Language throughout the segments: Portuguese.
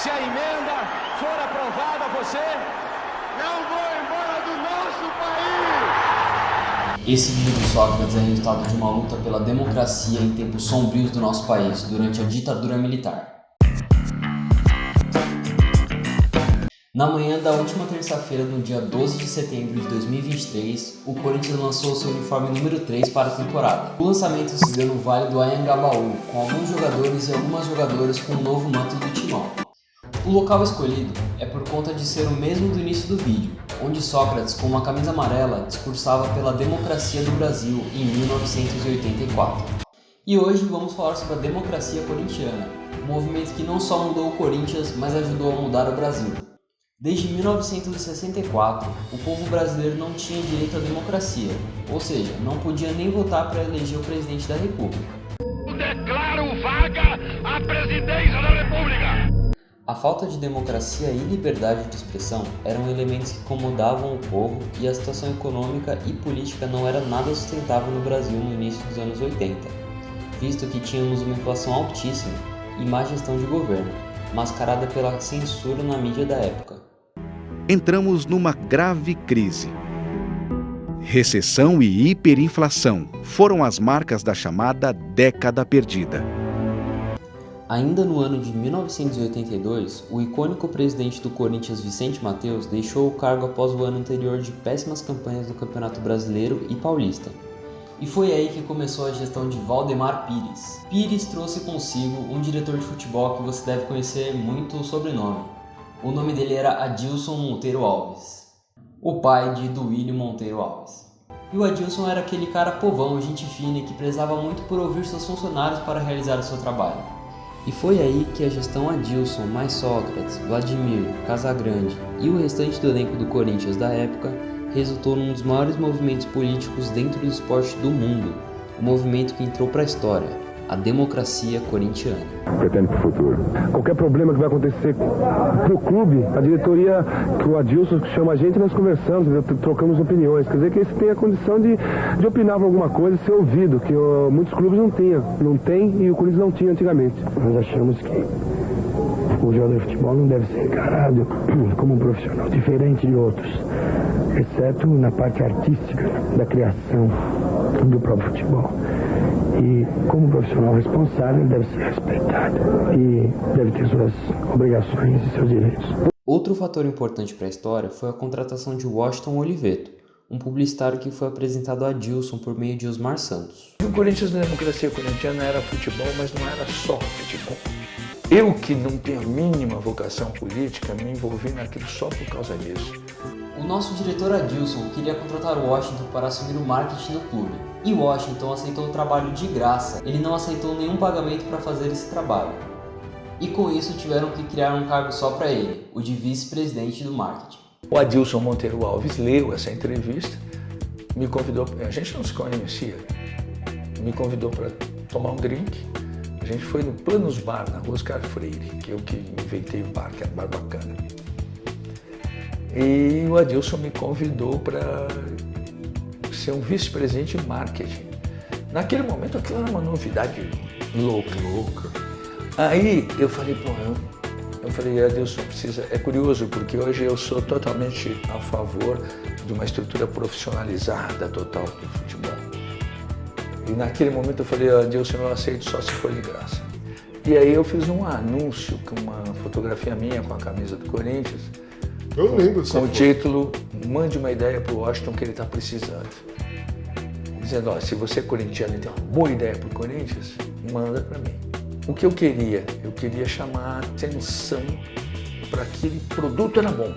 Se a emenda for aprovada, você não vou embora do nosso país. Esse vídeo do Sócrates é resultado de uma luta pela democracia em tempos sombrios do nosso país, durante a ditadura militar. Na manhã da última terça-feira, no dia 12 de setembro de 2023, o Corinthians lançou seu uniforme número 3 para a temporada. O lançamento se deu no Vale do Anhangabaú, com alguns jogadores e algumas jogadoras com o novo manto do timão. O local escolhido é por conta de ser o mesmo do início do vídeo, onde Sócrates, com uma camisa amarela, discursava pela democracia do Brasil em 1984. E hoje vamos falar sobre a democracia corintiana, um movimento que não só mudou o Corinthians, mas ajudou a mudar o Brasil. Desde 1964, o povo brasileiro não tinha direito à democracia, ou seja, não podia nem votar para eleger o presidente da República. Declaro vaga a presidência da República! A falta de democracia e liberdade de expressão eram elementos que incomodavam o povo e a situação econômica e política não era nada sustentável no Brasil no início dos anos 80, visto que tínhamos uma inflação altíssima e má gestão de governo, mascarada pela censura na mídia da época. Entramos numa grave crise. Recessão e hiperinflação foram as marcas da chamada década perdida. Ainda no ano de 1982, o icônico presidente do Corinthians, Vicente Matteus, deixou o cargo após o ano anterior de péssimas campanhas no Campeonato Brasileiro e Paulista. E foi aí que começou a gestão de Valdemar Pires. Pires trouxe consigo um diretor de futebol que você deve conhecer muito o sobrenome. O nome dele era Adilson Monteiro Alves, o pai de Duílio Monteiro Alves. E o Adilson era aquele cara povão, gente fina, que prezava muito por ouvir seus funcionários para realizar o seu trabalho. E foi aí que a gestão Adilson, mais Sócrates, Vladimir, Casagrande e o restante do elenco do Corinthians da época resultou num dos maiores movimentos políticos dentro do esporte do mundo, o movimento que entrou para a história, a democracia corintiana. Pretende para o futuro. Qualquer problema que vai acontecer para o clube, a diretoria, que o Adilson chama a gente, nós conversamos, trocamos opiniões. Quer dizer que esse tem a condição de opinar por alguma coisa, ser ouvido, que muitos clubes não tem e o Corinthians não tinha antigamente. Nós achamos que o jogador de futebol não deve ser encarado como um profissional diferente de outros, exceto na parte artística da criação do próprio futebol. E como profissional responsável, deve ser respeitado e deve ter suas obrigações e seus direitos. Outro fator importante para a história foi a contratação de Washington Oliveto, um publicitário que foi apresentado a Adilson por meio de Osmar Santos. O Corinthians, na democracia corintiana, era futebol, mas não era só futebol. Eu, que não tenho a mínima vocação política, me envolvi naquilo só por causa disso. O nosso diretor Adilson queria contratar o Washington para assumir o marketing do clube. E Washington aceitou o trabalho de graça, ele não aceitou nenhum pagamento para fazer esse trabalho. E com isso tiveram que criar um cargo só para ele, o de vice-presidente do marketing. O Adilson Monteiro Alves leu essa entrevista, me convidou, a gente não se conhecia, me convidou para tomar um drink. A gente foi no Planos Bar, na Rua Oscar Freire, que eu que inventei o bar, que era um bar bacana. E o Adilson me convidou para ser um vice-presidente de marketing. Naquele momento aquilo era uma novidade louca. Aí eu falei, Adilson, é curioso, porque hoje eu sou totalmente a favor de uma estrutura profissionalizada total do futebol. E naquele momento eu falei, Adilson, eu aceito só se for de graça. E aí eu fiz um anúncio com uma fotografia minha com a camisa do Corinthians, eu lembro com o título, mande uma ideia para o Washington que ele está precisando. Dizendo, se você é corintiano e tem uma boa ideia para o Corinthians, manda para mim. O que eu queria chamar a atenção para aquele produto era bom.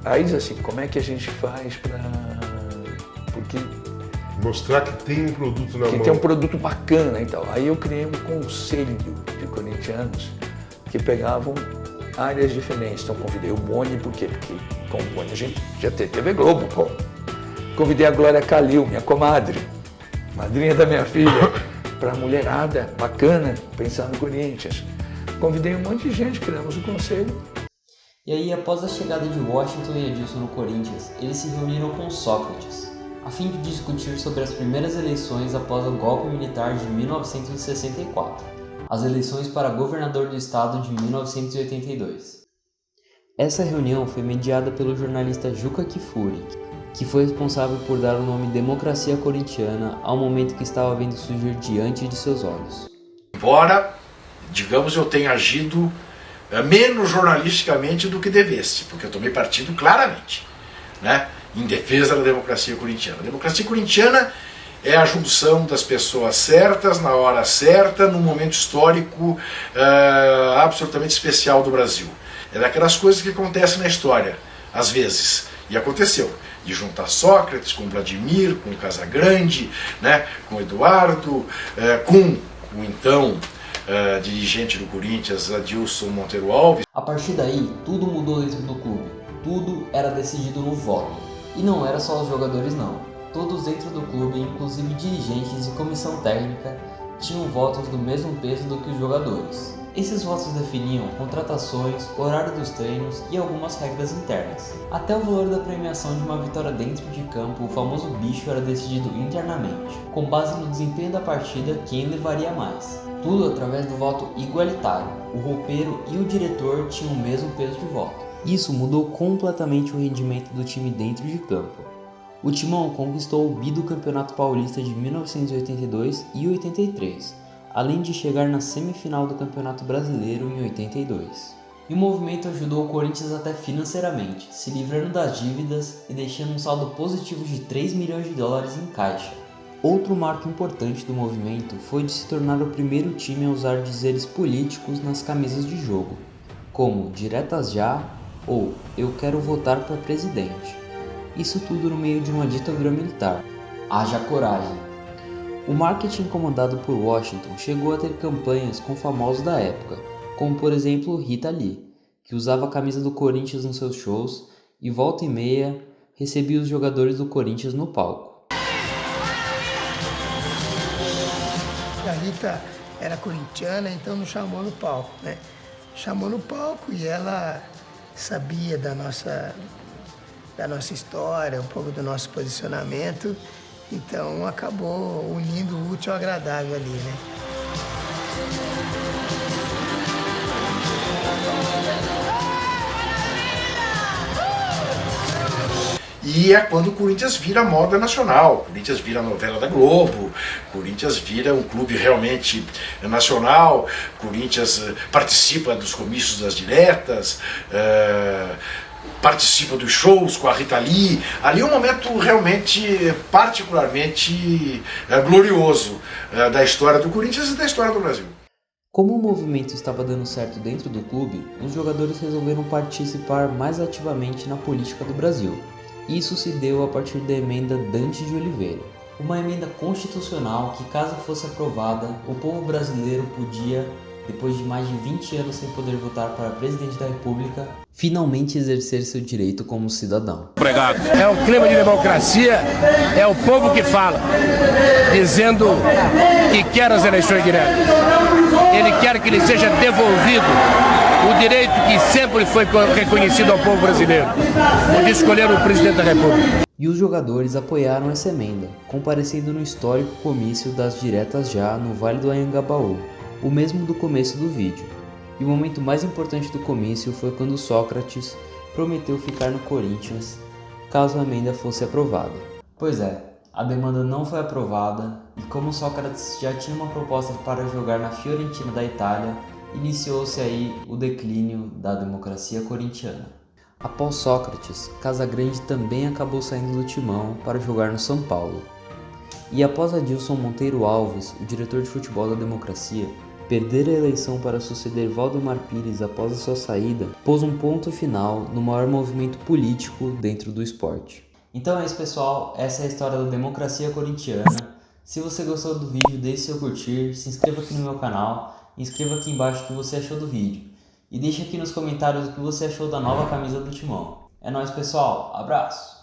Aí diz assim, como é que a gente faz para... Porque... mostrar que tem um produto na mão. Que tem um produto bacana e tal. Aí eu criei um conselho de corintianos que pegavam áreas diferentes. Então convidei o Boni, por quê? Porque com o Boni a gente já tem TV Globo, pô. Convidei a Glória Calil, minha comadre, madrinha da minha filha, para a mulherada bacana, pensar no Corinthians. Convidei um monte de gente, criamos o conselho. E aí, após a chegada de Washington e Adilson no Corinthians, eles se reuniram com Sócrates, a fim de discutir sobre as primeiras eleições após o golpe militar de 1964. as eleições para governador do estado de 1982. Essa reunião foi mediada pelo jornalista Juca Kfouri, que foi responsável por dar o nome Democracia Corintiana ao momento que estava vendo surgir diante de seus olhos. Embora, digamos, eu tenha agido menos jornalisticamente do que devesse, porque eu tomei partido claramente, né, em defesa da democracia corintiana. A democracia corintiana é a junção das pessoas certas, na hora certa, num momento histórico absolutamente especial do Brasil. É daquelas coisas que acontecem na história, às vezes, e aconteceu, de juntar Sócrates com Vladimir, com Casagrande, né, com Eduardo, com o então dirigente do Corinthians, Adilson Monteiro Alves. A partir daí, tudo mudou dentro do clube. Tudo era decidido no voto. E não era só os jogadores não. Todos dentro do clube, inclusive dirigentes e comissão técnica, tinham votos do mesmo peso do que os jogadores. Esses votos definiam contratações, horário dos treinos e algumas regras internas. Até o valor da premiação de uma vitória dentro de campo, o famoso bicho, era decidido internamente, com base no desempenho da partida, quem levaria mais. Tudo através do voto igualitário. O roupeiro e o diretor tinham o mesmo peso de voto. Isso mudou completamente o rendimento do time dentro de campo. O Timão conquistou o bicampeonato paulista de 1982 e 83, além de chegar na semifinal do Campeonato Brasileiro em 82. E o movimento ajudou o Corinthians até financeiramente, se livrando das dívidas e deixando um saldo positivo de 3 milhões de dólares em caixa. Outro marco importante do movimento foi de se tornar o primeiro time a usar dizeres políticos nas camisas de jogo, como "Diretas já" ou "Eu quero votar para presidente". Isso tudo no meio de uma ditadura militar. Haja coragem! O marketing comandado por Washington chegou a ter campanhas com famosos da época, como por exemplo Rita Lee, que usava a camisa do Corinthians nos seus shows e volta e meia recebia os jogadores do Corinthians no palco. A Rita era corintiana, então nos chamou no palco, né? Chamou no palco e ela sabia da nossa história, um pouco do nosso posicionamento. Então acabou unindo o útil ao agradável ali, né? E é quando o Corinthians vira moda nacional, o Corinthians vira novela da Globo, o Corinthians vira um clube realmente nacional, o Corinthians participa dos comícios das diretas, participa dos shows com a Rita Lee. Ali é um momento realmente particularmente glorioso da história do Corinthians e da história do Brasil. Como o movimento estava dando certo dentro do clube, os jogadores resolveram participar mais ativamente na política do Brasil. Isso se deu a partir da emenda Dante de Oliveira, uma emenda constitucional que, caso fosse aprovada, o povo brasileiro podia, depois de mais de 20 anos sem poder votar para presidente da República, finalmente exercer seu direito como cidadão. É um clima de democracia, é o povo que fala, dizendo que quer as eleições diretas. Ele quer que lhe seja devolvido o direito que sempre foi reconhecido ao povo brasileiro, de escolher o presidente da República. E os jogadores apoiaram essa emenda, comparecendo no histórico comício das diretas já no Vale do Anhangabaú, o mesmo do começo do vídeo. E o momento mais importante do comício foi quando Sócrates prometeu ficar no Corinthians caso a emenda fosse aprovada. Pois é, a demanda não foi aprovada e como Sócrates já tinha uma proposta para jogar na Fiorentina da Itália, iniciou-se aí o declínio da democracia corintiana. Após Sócrates, Casagrande também acabou saindo do Timão para jogar no São Paulo. E após Adilson Monteiro Alves, o diretor de futebol da democracia, perder a eleição para suceder Valdemar Pires após a sua saída, pôs um ponto final no maior movimento político dentro do esporte. Então é isso, pessoal, essa é a história da democracia corintiana. Se você gostou do vídeo, deixe seu curtir, se inscreva aqui no meu canal, e escreva aqui embaixo o que você achou do vídeo. E deixe aqui nos comentários o que você achou da nova camisa do Timão. É nóis, pessoal, abraço!